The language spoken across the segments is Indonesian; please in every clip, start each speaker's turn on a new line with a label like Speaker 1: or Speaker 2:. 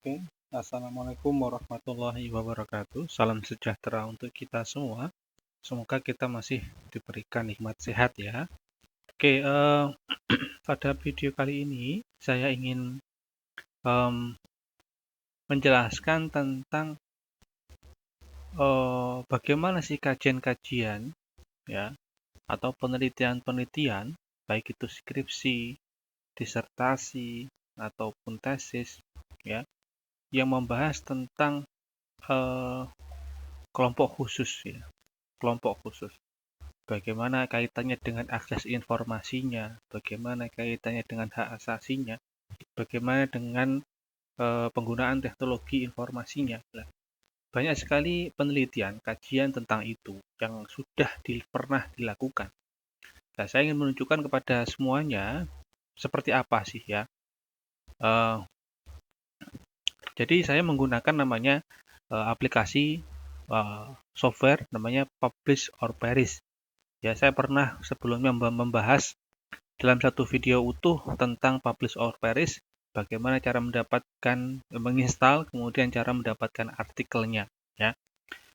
Speaker 1: Oke, Assalamualaikum warahmatullahi wabarakatuh. Salam sejahtera untuk kita semua. Semoga kita masih diberikan nikmat sehat ya. Oke, pada video kali ini saya ingin menjelaskan tentang bagaimana sih kajian-kajian ya atau penelitian-penelitian, baik itu skripsi, disertasi ataupun tesis ya, yang membahas tentang kelompok khusus ya, kelompok khusus. Bagaimana kaitannya dengan akses informasinya, bagaimana kaitannya dengan hak asasinya, bagaimana dengan penggunaan teknologi informasinya. Nah, banyak sekali penelitian, kajian tentang itu yang sudah pernah dilakukan. Nah, saya ingin menunjukkan kepada semuanya seperti apa sih ya. Jadi saya menggunakan namanya aplikasi software namanya Publish or Perish. Ya, saya pernah sebelumnya membahas dalam satu video utuh tentang Publish or Perish, bagaimana cara menginstal, kemudian cara mendapatkan artikelnya. Ya,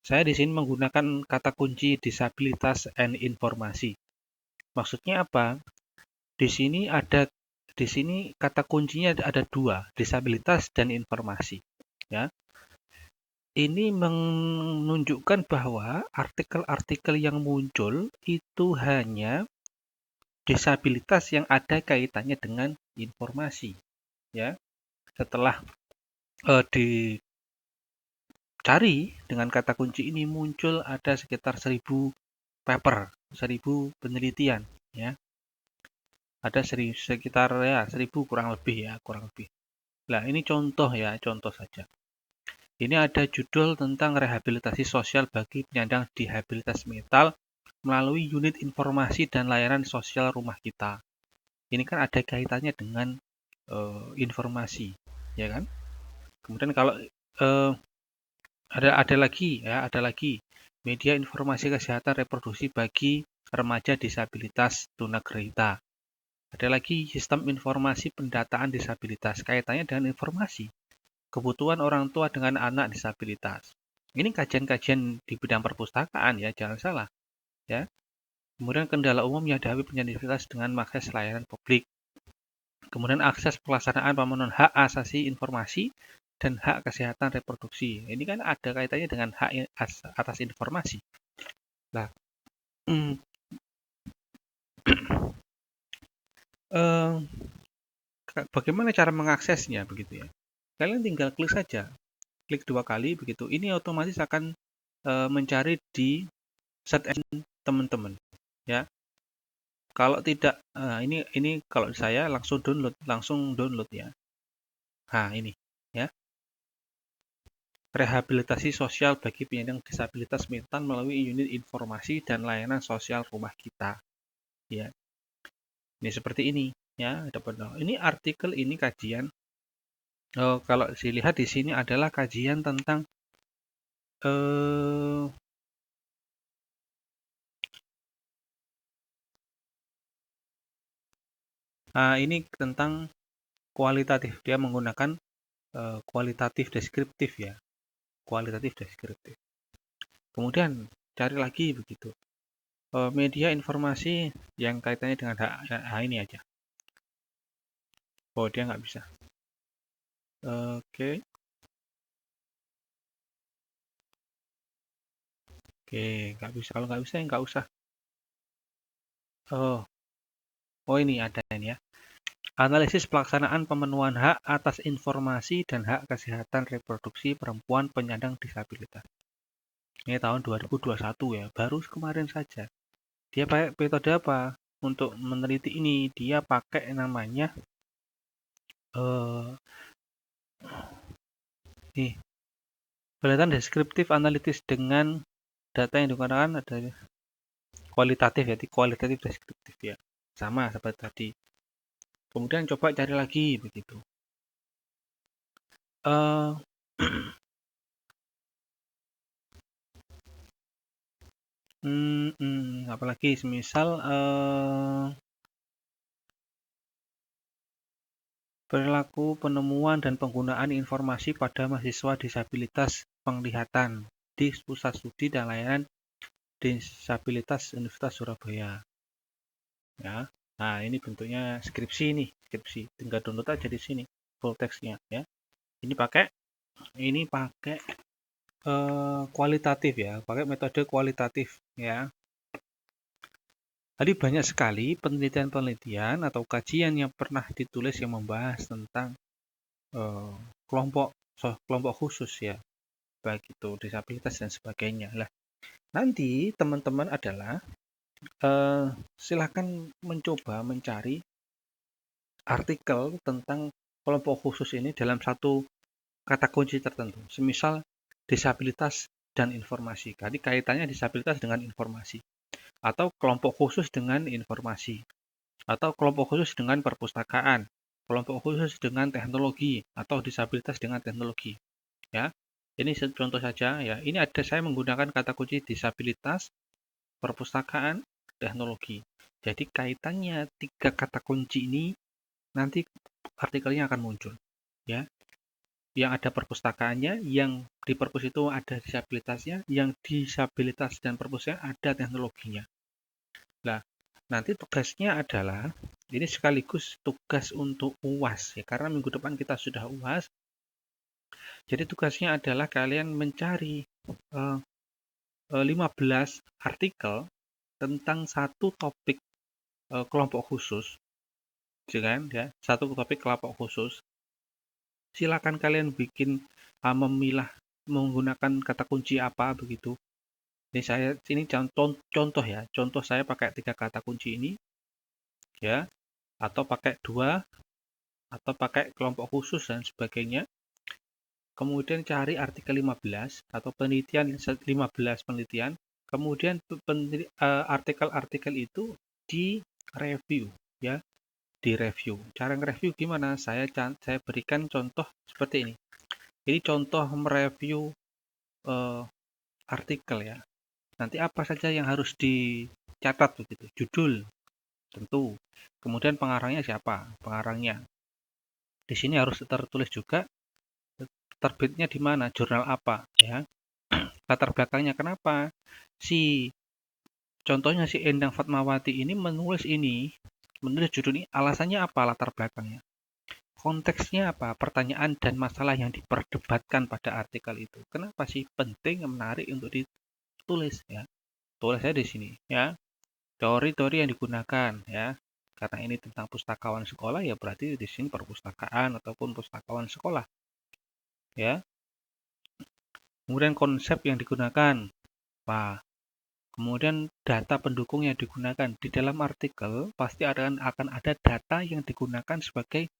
Speaker 1: saya di sini menggunakan kata kunci disabilitas and informasi. Maksudnya apa? Di sini kata kuncinya ada dua, disabilitas dan informasi. Ya, ini menunjukkan bahwa artikel-artikel yang muncul itu hanya disabilitas yang ada kaitannya dengan informasi. Ya, setelah dicari dengan kata kunci ini muncul ada sekitar 1000 paper, 1000 penelitian. Ya, ada sekitar 1000 kurang lebih ya, kurang lebih. Nah, ini contoh ya, contoh saja. Ini ada judul tentang rehabilitasi sosial bagi penyandang disabilitas mental melalui unit informasi dan layanan sosial rumah kita. Ini kan ada kaitannya dengan informasi, ya kan? Kemudian kalau ada lagi media informasi kesehatan reproduksi bagi remaja disabilitas tunagrahita. Ada lagi sistem informasi pendataan disabilitas, kaitannya dengan informasi kebutuhan orang tua dengan anak disabilitas. Ini kajian-kajian di bidang perpustakaan ya, jangan salah. Ya. Kemudian kendala umum yang dihadapi penyandang disabilitas dengan mengakses layanan publik. Kemudian akses pelaksanaan pemenuhan hak asasi informasi dan hak kesehatan reproduksi. Ini kan ada kaitannya dengan hak atas informasi. Nah, bagaimana cara mengaksesnya begitu ya? Kalian tinggal klik saja, klik 2 kali begitu. Ini otomatis akan mencari di search engine teman-teman, ya. Kalau tidak, ini kalau saya langsung download ya. Nah, ini ya. Rehabilitasi sosial bagi penyandang disabilitas mental melalui unit informasi dan layanan sosial rumah kita. Ya. Ini seperti ini ya, ini artikel, ini kajian. Kalau dilihat di sini adalah kajian tentang ini tentang kualitatif. Dia menggunakan kualitatif deskriptif ya. Kualitatif deskriptif. Kemudian cari lagi begitu. Media informasi yang kaitannya dengan ini aja. Oh, dia nggak bisa. Oke. Oke, nggak bisa. Kalau nggak bisa, ya nggak usah. Oh ini ada ini ya. Analisis pelaksanaan pemenuhan hak atas informasi dan hak kesehatan reproduksi perempuan penyandang disabilitas. Ini tahun 2021 ya, baru kemarin saja. Dia pakai metode apa? Untuk meneliti ini, dia pakai namanya penelitian deskriptif analitis dengan data yang digunakan ada kualitatif, ya, kualitatif deskriptif ya. Sama seperti tadi. Kemudian coba cari lagi begitu. Apalagi semisal Perilaku penemuan dan penggunaan informasi pada mahasiswa disabilitas penglihatan di Pusat Studi dan Layanan Disabilitas Universitas Surabaya. Ya. Nah, ini bentuknya skripsi nih, skripsi. Tinggal download aja di sini full text-nya ya. Ini pakai kualitatif ya, pakai metode kualitatif ya. Tadi banyak sekali penelitian-penelitian atau kajian yang pernah ditulis yang membahas tentang eh, kelompok kelompok khusus ya, baik itu disabilitas dan sebagainya. Lah, nanti teman-teman adalah silakan mencoba mencari artikel tentang kelompok khusus ini dalam satu kata kunci tertentu. Semisal disabilitas dan informasi. Tadi kaitannya disabilitas dengan informasi. Atau kelompok khusus dengan informasi, atau kelompok khusus dengan perpustakaan, kelompok khusus dengan teknologi, atau disabilitas dengan teknologi. Ya, ini contoh saja ya. Ini ada saya menggunakan kata kunci disabilitas, perpustakaan, teknologi. Jadi kaitannya tiga kata kunci ini nanti artikelnya akan muncul. Ya, yang ada perpustakaannya, yang di perpus itu ada disabilitasnya, yang disabilitas dan perpustakaan ada teknologinya. Nah, nanti tugasnya adalah ini sekaligus tugas untuk UAS ya, karena minggu depan kita sudah UAS. Jadi tugasnya adalah kalian mencari 15 artikel tentang satu topik kelompok khusus, kan ya, satu topik kelompok khusus. Silakan kalian bikin memilah menggunakan kata kunci apa begitu. Ini saya sini contoh ya, contoh saya pakai tiga kata kunci ini ya, atau pakai dua, atau pakai kelompok khusus dan sebagainya. Kemudian cari artikel 15 atau penelitian 15 penelitian. Kemudian artikel-artikel itu direview ya, direview. Cara nge-review gimana? Saya berikan contoh seperti ini. Ini contoh mereview artikel ya. Nanti apa saja yang harus dicatat begitu? Judul tentu. Kemudian pengarangnya siapa? Pengarangnya. Di sini harus tertulis juga terbitnya di mana, jurnal apa ya. Latar belakangnya kenapa contohnya si Endang Fatmawati ini menulis judul ini, alasannya apa, latar belakangnya, konteksnya apa, pertanyaan dan masalah yang diperdebatkan pada artikel itu, kenapa sih penting, menarik untuk ditulis ya. Tulis saya di sini ya, teori-teori yang digunakan ya, karena ini tentang pustakawan sekolah ya, berarti di sini perpustakaan ataupun pustakawan sekolah ya. Kemudian konsep yang digunakan, kemudian data pendukung yang digunakan. Di dalam artikel pasti akan ada data yang digunakan sebagai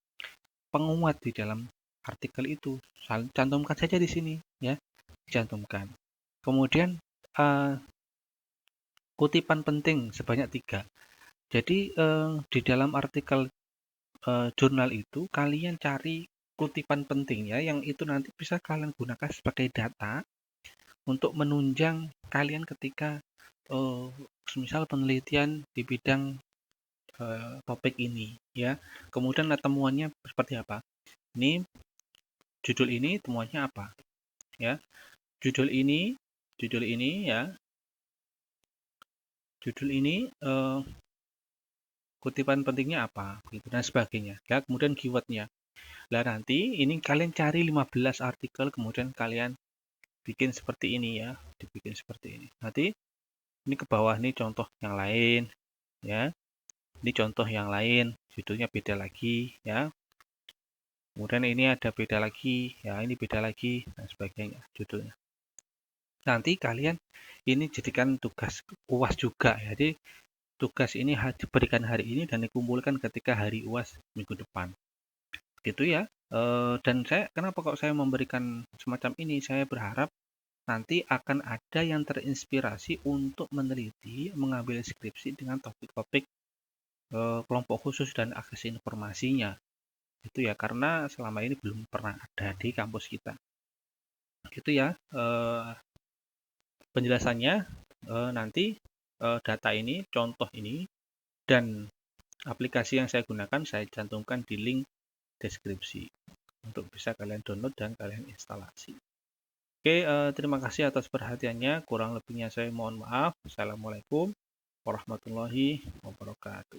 Speaker 1: penguat di dalam artikel itu. Cantumkan saja di sini ya, cantumkan. Kemudian kutipan penting sebanyak 3. Jadi di dalam artikel jurnal itu kalian cari kutipan penting ya, yang itu nanti bisa kalian gunakan sebagai data untuk menunjang kalian ketika misal penelitian di bidang topik ini ya. Kemudian temuannya seperti apa? Ini judul ini temuannya apa? Ya. Judul ini ya. Judul ini kutipan pentingnya apa? Gitu dan sebagainya. Ya, kemudian keywordnya. Lah nanti ini kalian cari 15 artikel, kemudian kalian bikin seperti ini ya, dibikin seperti ini. Nanti ini ke bawah nih contoh yang lain ya. Ini contoh yang lain, judulnya beda lagi ya. Kemudian ini ada beda lagi, ya ini beda lagi dan sebagainya judulnya. Nanti kalian ini jadikan tugas UAS juga ya. Jadi tugas ini diberikan hari ini dan dikumpulkan ketika hari UAS minggu depan. Gitu ya. Dan kenapa kok saya memberikan semacam ini? Saya berharap nanti akan ada yang terinspirasi untuk meneliti, mengambil skripsi dengan topik-topik kelompok khusus dan akses informasinya. Itu ya, karena selama ini belum pernah ada di kampus kita. Gitu ya penjelasannya. Nanti data ini, contoh ini, dan aplikasi yang saya gunakan saya cantumkan di link deskripsi untuk bisa kalian download dan kalian instalasi. Oke, terima kasih atas perhatiannya. Kurang lebihnya saya mohon maaf. Assalamualaikum warahmatullahi wabarakatuh.